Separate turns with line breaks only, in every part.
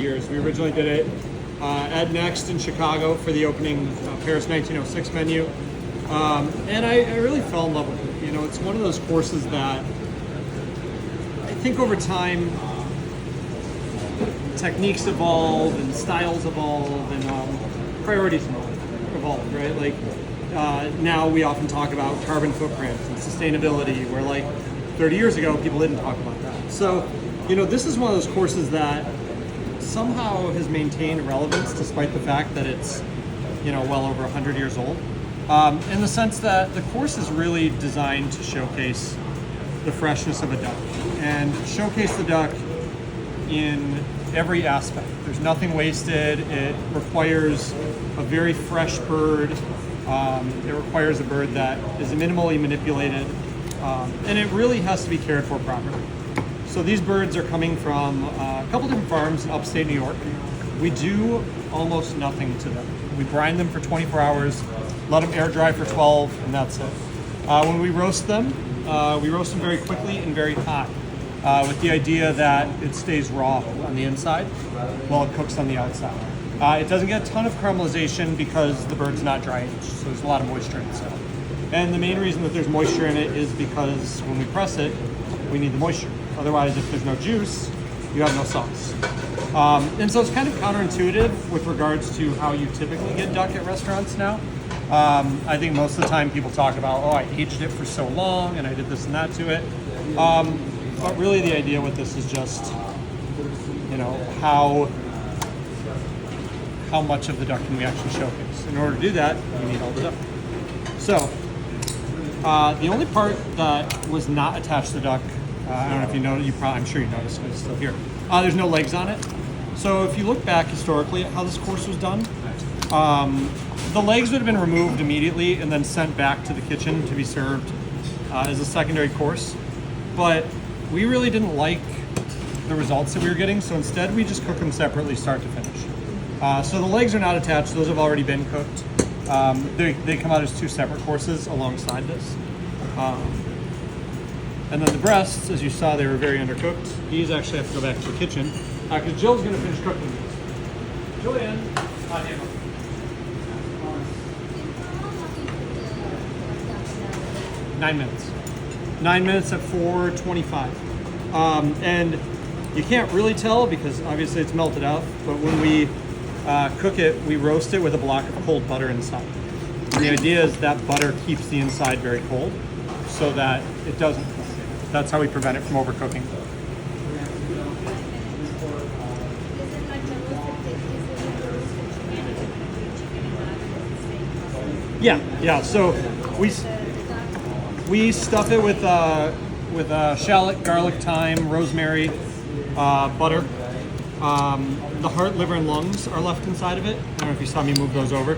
years. We originally did it at Next in Chicago for the opening Paris 1906 menu. And I really fell in love with it. You know, it's one of those courses that I think over time techniques evolve and styles evolve and priorities evolve, right? Like now we often talk about carbon footprint and sustainability, where like 30 years ago people didn't talk about that. So, you know, this is one of those courses that somehow has maintained relevance despite the fact that it's, you know, well over 100 years old. In the sense that the course is really designed to showcase the freshness of a duck and showcase the duck in every aspect. There's nothing wasted. It requires a very fresh bird. It requires a bird that is minimally manipulated, and it really has to be cared for properly. So these birds are coming from a couple different farms in upstate New York. We do almost nothing to them. We brine them for 24 hours, let them air dry for 12, and that's it. When we roast them very quickly and very hot, with the idea that it stays raw on the inside while it cooks on the outside. It doesn't get a ton of caramelization because the bird's not dry aged, so there's a lot of moisture in it still. And the main reason that there's moisture in it is because when we press it, we need the moisture. Otherwise, if there's no juice, you have no sauce. And so it's kind of counterintuitive with regards to how you typically get duck at restaurants now. I think most of the time people talk about, oh, I aged it for so long and I did this and that to it. But really the idea with this is just, you know, how much of the duck can we actually showcase. In order to do that, we need all the duck. So, the only part that was not attached to the duck, I don't know if you know, I'm sure you noticed, but it's still here. There's no legs on it. So if you look back historically at how this course was done, the legs would have been removed immediately and then sent back to the kitchen to be served as a secondary course. But we really didn't like the results that we were getting, so instead we just cook them separately start to finish. So the legs are not attached, those have already been cooked. They come out as two separate courses alongside this. And then the breasts, as you saw, they were very undercooked. These actually have to go back to the kitchen because Jill's going to finish cooking these. Julian, on camera. 9 minutes. 9 minutes at 425. And you can't really tell because obviously it's melted out, but when we cook it, we roast it with a block of cold butter inside. And the idea is that butter keeps the inside very cold so that it doesn't cook. That's how we prevent it from overcooking. Yeah. So we stuff it with shallot, garlic, thyme, rosemary, butter. The heart, liver, and lungs are left inside of it. I don't know if you saw me move those over.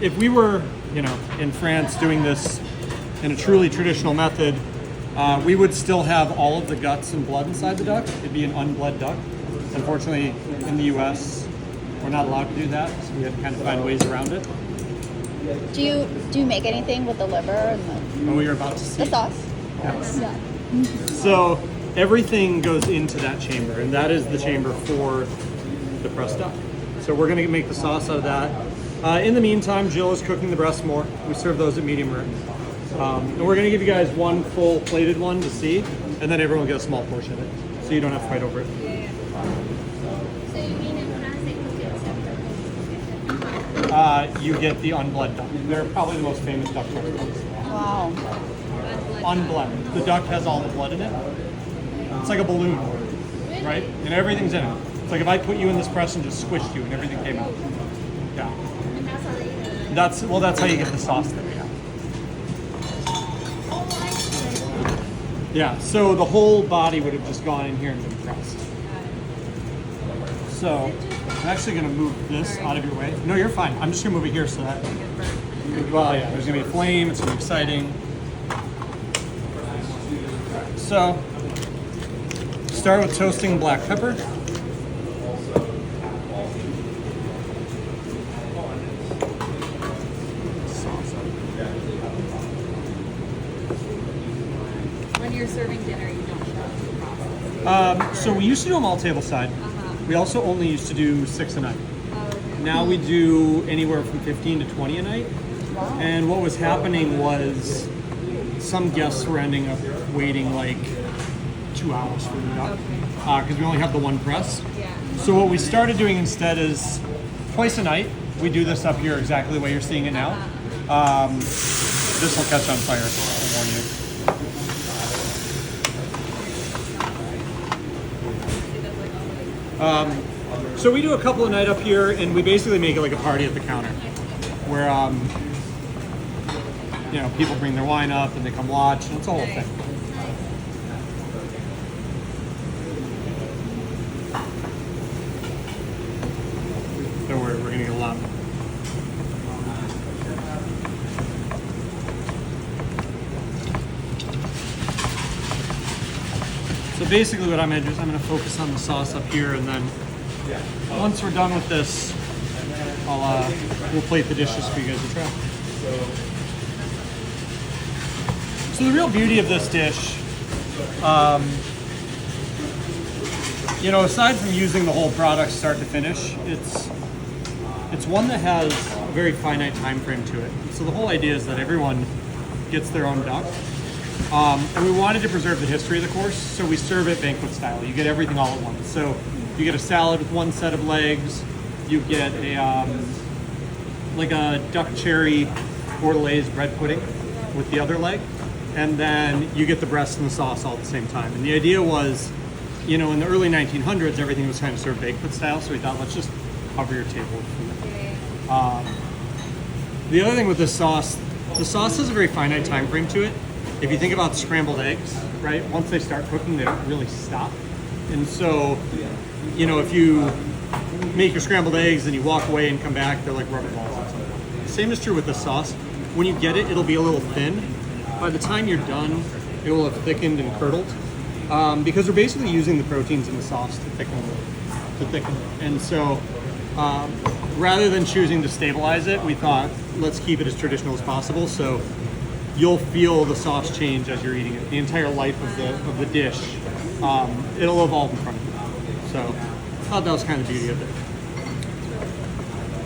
If we were, you know, in France doing this in a truly traditional method, we would still have all of the guts and blood inside the duck. It'd be an unbled duck. Unfortunately, in the U.S., we're not allowed to do that, so we had to kind of find ways around it.
Do you make anything with the liver and
Oh, you're about to see.
the sauce?
Yes.
Yeah.
So everything goes into that chamber, and that is the chamber for the pressed duck. So we're going to make the sauce out of that. In the meantime, Jill is cooking the breast more. We serve those at medium rare. And we're going to give you guys one full plated one to see, and then everyone will get a small portion of it, so you don't have to fight over it.
So you mean in France they cook it separately?
You get the unbled duck. They're probably the most famous duck restaurants.
Wow.
Unbled. The duck has all the blood in it. It's like a balloon, right? And everything's in it. It's like if I put you in this press and just squished you and everything came out. Yeah.
And that's how they eat it.
That's how you get the sauce that we have. Yeah, so the whole body would have just gone in here and been pressed. So I'm actually going to move this out of your way. No, you're fine. I'm just going to move it here so that, well, yeah, there's going to be a flame. It's going to be exciting. So start with toasting black pepper.
When you're serving dinner, you don't show the process.
So we used to do them all tableside. We also only used to do 6 a night. Now we do anywhere from 15 to 20 a night.
Wow.
And what was happening was some guests were ending up waiting like 2 hours for the duck because we only have the one press. So what we started doing instead is twice a night. We do this up here exactly the way you're seeing it now. This will catch on fire, I'll warn you. So we do a couple a night up here, and we basically make it like a party at the counter, where you know, people bring their wine up and they come watch, and it's a whole thing. So we're gonna get a lot. So basically what I'm gonna do is I'm gonna focus on the sauce up here, and then once we're done with this, we'll plate the dishes for you guys to try. So the real beauty of this dish, you know, aside from using the whole product start to finish, it's one that has a very finite time frame to it. So the whole idea is that everyone gets their own duck. And we wanted to preserve the history of the course, so we serve it banquet style. You get everything all at once. So you get a salad with one set of legs. You get a like a duck cherry bordelaise bread pudding with the other leg, and then you get the breast and the sauce all at the same time. And the idea was, you know, in the early 1900s, everything was kind of served banquet style. So we thought, let's just cover your table with food. The other thing with this sauce, the sauce has a very finite time frame to it. If you think about scrambled eggs, right? Once they start cooking, they don't really stop. And so, you know, if you make your scrambled eggs and you walk away and come back, they're like rubber balls at some point. The same is true with the sauce. When you get it, it'll be a little thin. By the time you're done, it will have thickened and curdled because we're basically using the proteins in the sauce to thicken it. And so, rather than choosing to stabilize it, we thought, let's keep it as traditional as possible. So you'll feel the sauce change as you're eating it. The entire life of the dish, it'll evolve in front of you. So I thought that was kind of the beauty of it.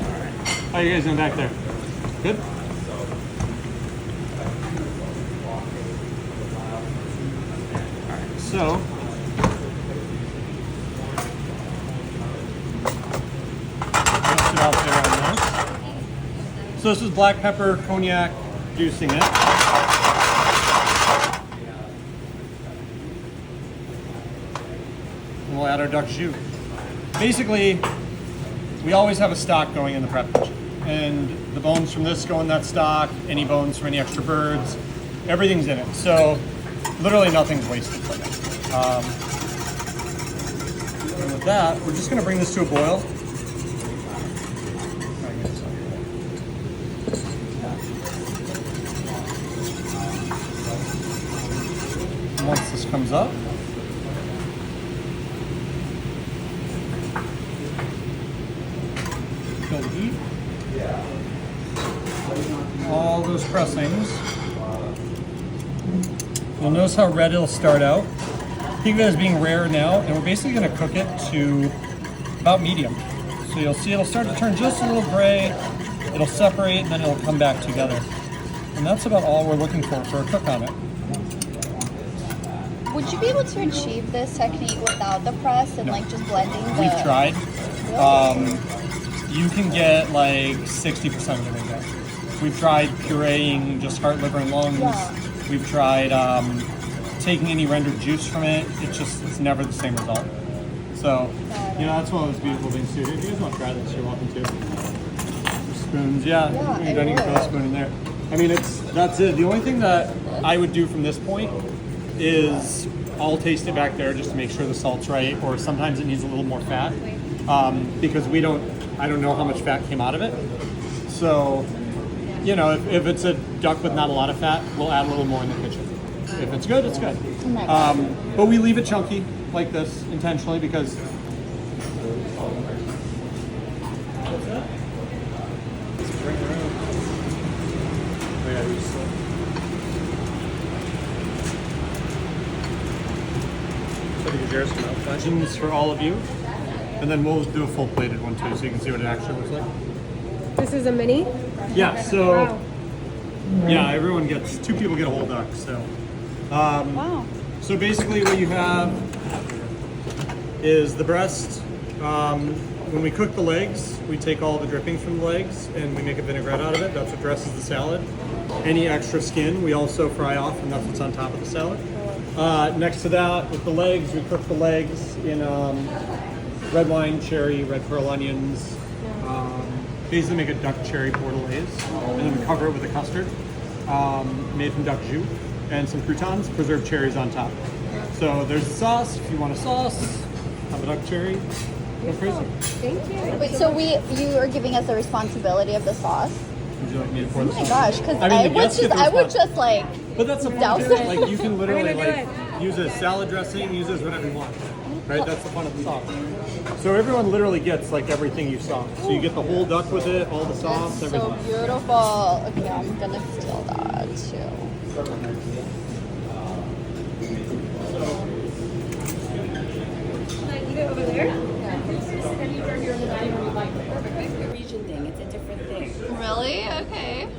All right. How you guys doing back there? Good? All right, so rest it out there on this. So this is black pepper, cognac, juicing it. And we'll add our duck jus. Basically, we always have a stock going in the prep kitchen. And the bones from this go in that stock, any bones from any extra birds, everything's in it. So literally nothing's wasted from it. And with that, we're just gonna bring this to a boil. Once this comes up, kill the heat. All those pressings. You'll notice how red it'll start out. Think of it as being rare now, and we're basically going to cook it to about medium. So you'll see it'll start to turn just a little gray, it'll separate, and then it'll come back together. And that's about all we're looking for a cook on it.
Would you be able to achieve this technique without the press and like just blending the...
We've tried.
Really?
You can get like 60% of the way there. We've tried pureeing just heart, liver, and lungs.
Yeah.
We've tried taking any rendered juice from it. It's never the same result. So, you know, that's one of those beautiful things too. If you guys want to try this, you're welcome to. Spoons, yeah. You're done, you can throw a spoon in there. I mean, that's it. The only thing that I would do from this point is I'll taste it back there just to make sure the salt's right, or sometimes it needs a little more fat because I don't know how much fat came out of it. So, you know, if it's a duck with not a lot of fat, we'll add a little more in the kitchen. If it's good, it's good. But we leave it chunky like this intentionally because questions for all of you. And then we'll do a full plated one too, so you can see what it actually looks like.
This is a mini?
Yeah, so
Wow.
yeah, everyone gets, 2 people get a whole duck. So
Wow.
so basically what you have is the breast. When we cook the legs, we take all the drippings from the legs and we make a vinaigrette out of it. That's what dresses the salad. Any extra skin we also fry off, and that's what's on top of the salad. Next to that, with the legs, we cook the legs in red wine, cherry, red pearl onions. Basically make a duck cherry bordelaise, and then we cover it with a custard made from duck jus and some croutons, preserved cherries on top. So there's the sauce. If you want a sauce, have a duck cherry. Go crazy.
Thank you.
Wait, so you are giving us the responsibility of the sauce?
Would you like me to pour
Oh
the
my
sauce?
gosh, because
I mean, the guests get the
I would
response.
just like,
But that's the fun
Douse
of it.
it.
Like you can literally
We're gonna
like
do
use a salad dressing, use this whatever you want. Right? That's the fun of the sauce. So everyone literally gets like everything you saw. So you get the whole duck with it, all the sauce,
that's
everything.
so beautiful. Okay, I'm gonna steal that too.